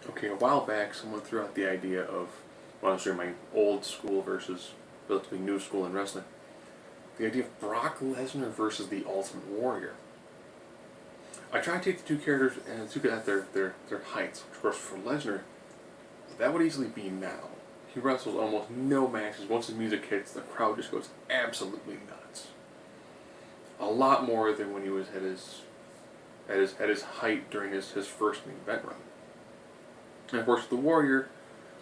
Okay, a while back, someone threw out the idea of, well, I was doing my old school versus relatively new school in wrestling. The idea of Brock Lesnar versus the Ultimate Warrior. I tried to take the two characters and look at their heights. Which, of course, for Lesnar, that would easily be now. He wrestles almost no matches. Once the music hits, the crowd just goes absolutely nuts. A lot more than when he was at his height during his first main event run. And of course, the Warrior,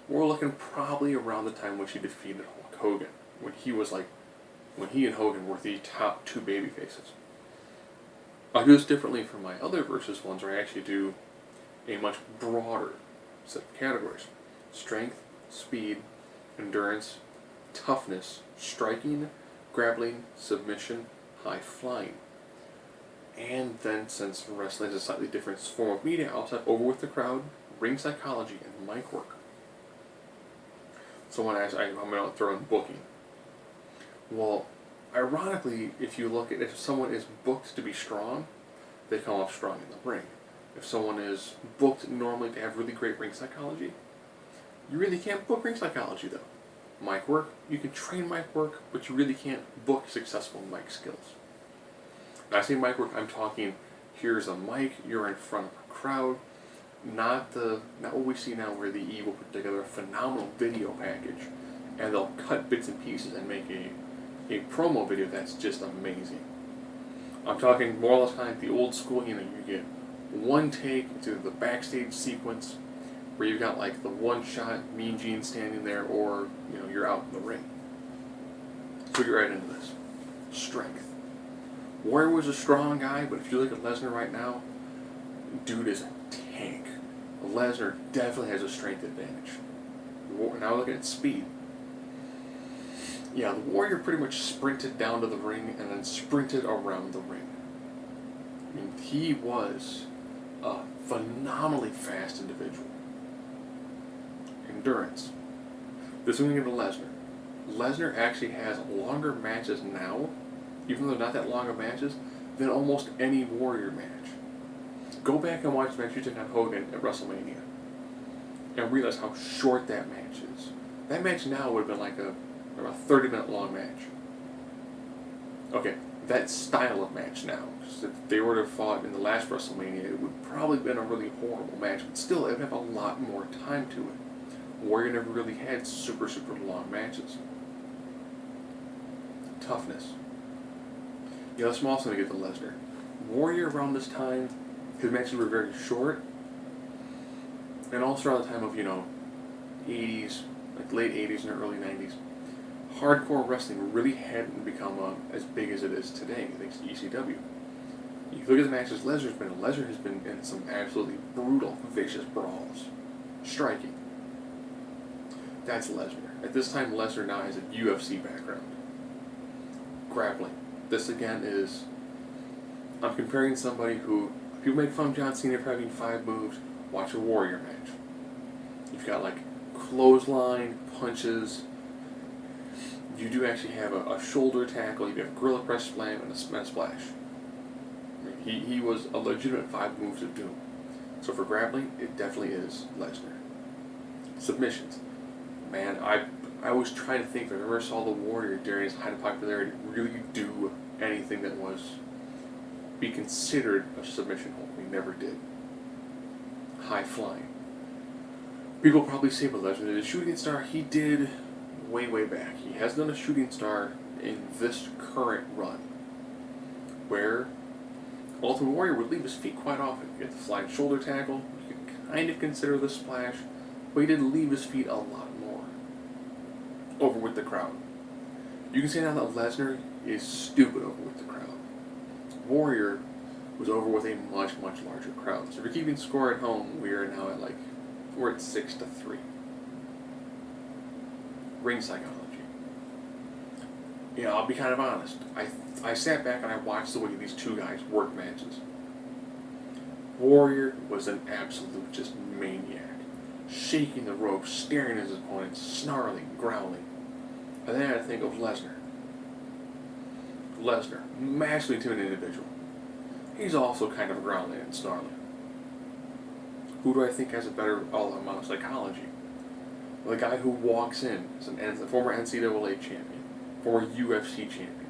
we're looking probably around the time when he defeated Hulk Hogan, when he and Hogan were the top two baby faces. I do this differently from my other versus ones, where I actually do a much broader set of categories: strength, speed, endurance, toughness, striking, grappling, submission, high flying. And then, since wrestling is a slightly different form of media, I also have over with the crowd, ring psychology, and mic work. Someone asked, I'm going to throw in booking. Well, ironically, if someone is booked to be strong, they come off strong in the ring. If someone is booked normally to have really great ring psychology, you really can't book ring psychology though. Mic work, you can train mic work, but you really can't book successful mic skills. When I say mic work, I'm talking, here's a mic, you're in front of a crowd, not what we see now where the E will put together a phenomenal video package and they'll cut bits and pieces and make a promo video that's just amazing. I'm talking more or less kind of the old school, you get one take, it's either the backstage sequence where you've got like the one shot Mean Gene standing there, or you're out in the ring. So get right into this. Strength. Warrior was a strong guy, but if you look at Lesnar right now, dude is a tank. Lesnar definitely has a strength advantage. Now looking at speed. Yeah, the Warrior pretty much sprinted down to the ring and then sprinted around the ring. I mean, he was a phenomenally fast individual. Endurance. This one we get to Lesnar. Lesnar actually has longer matches now, even though they're not that long of matches, than almost any Warrior match. Go back and watch the match you took on Hogan at WrestleMania and realize how short that match is. That match now would have been like about a 30-minute long match. Okay, that style of match now, if they were to have fought in the last WrestleMania, it would probably have been a really horrible match, but still, it would have a lot more time to it. Warrior never really had super long matches. Toughness. Yeah, that's also going to get to Lesnar. Warrior around this time, his matches were very short, and also around the time of, 80s, like late 80s and early 90s, hardcore wrestling really hadn't become as big as it is today, thanks to ECW. You look at the matches Lesnar has been in some absolutely brutal, vicious brawls. Striking. That's Lesnar. At this time, Lesnar now has a UFC background. Grappling. This again is, I'm comparing somebody who, people make fun of John Cena for having 5 moves, watch a Warrior match. You've got like clothesline, punches. You do actually have a shoulder tackle, you have a gorilla press slam, and a splash. I mean, he was a legitimate 5 moves of doom. So for grappling, it definitely is Lesnar. Submissions. Man, I was trying to think if I ever saw the Warrior during his height of popularity really do anything that was be considered a submission hold. He never did. High flying. People probably say, but Lesnar did a shooting star. He did way back. He has done a shooting star in this current run, where Ultimate Warrior would leave his feet quite often. You get the flying shoulder tackle. You could kind of consider the splash, but he did leave his feet a lot more. Over with the crowd. You can say now that Lesnar is stupid over with the crowd. Warrior was over with a much larger crowd. So if you're keeping score at home, we are now at we're at 6-3. Ring psychology. I'll be kind of honest. I sat back and I watched the way these two guys work matches. Warrior was an absolute just maniac. Shaking the ropes, staring at his opponent, snarling, growling. And then I had to think of Lesnar. Lesnar, massively intimidating individual. He's also kind of growling and snarling. Who do I think has a better amount of psychology? The guy who walks in as a former NCAA champion, former UFC champion,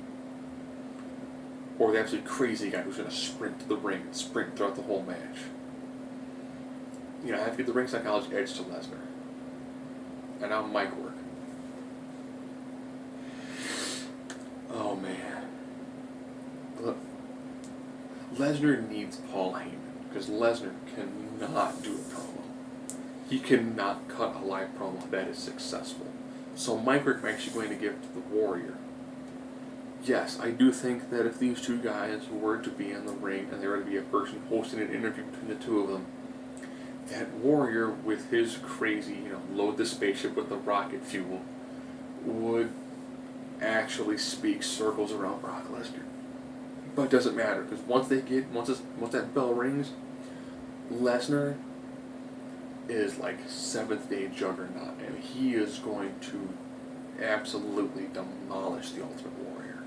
or the absolutely crazy guy who's going to sprint to the ring and sprint throughout the whole match. I have to give the ring psychology edge to Lesnar. And now mic work. Oh man. Look, Lesnar needs Paul Heyman because Lesnar cannot do a promo. He cannot cut a live promo that is successful. So mic work I'm actually going to give to the Warrior. Yes, I do think that if these two guys were to be in the ring and there were to be a person hosting an interview between the two of them, that Warrior with his crazy, load the spaceship with the rocket fuel would actually speak circles around Brock Lesnar. But it doesn't matter because once that bell rings, Lesnar is like seventh day juggernaut and he is going to absolutely demolish the Ultimate Warrior.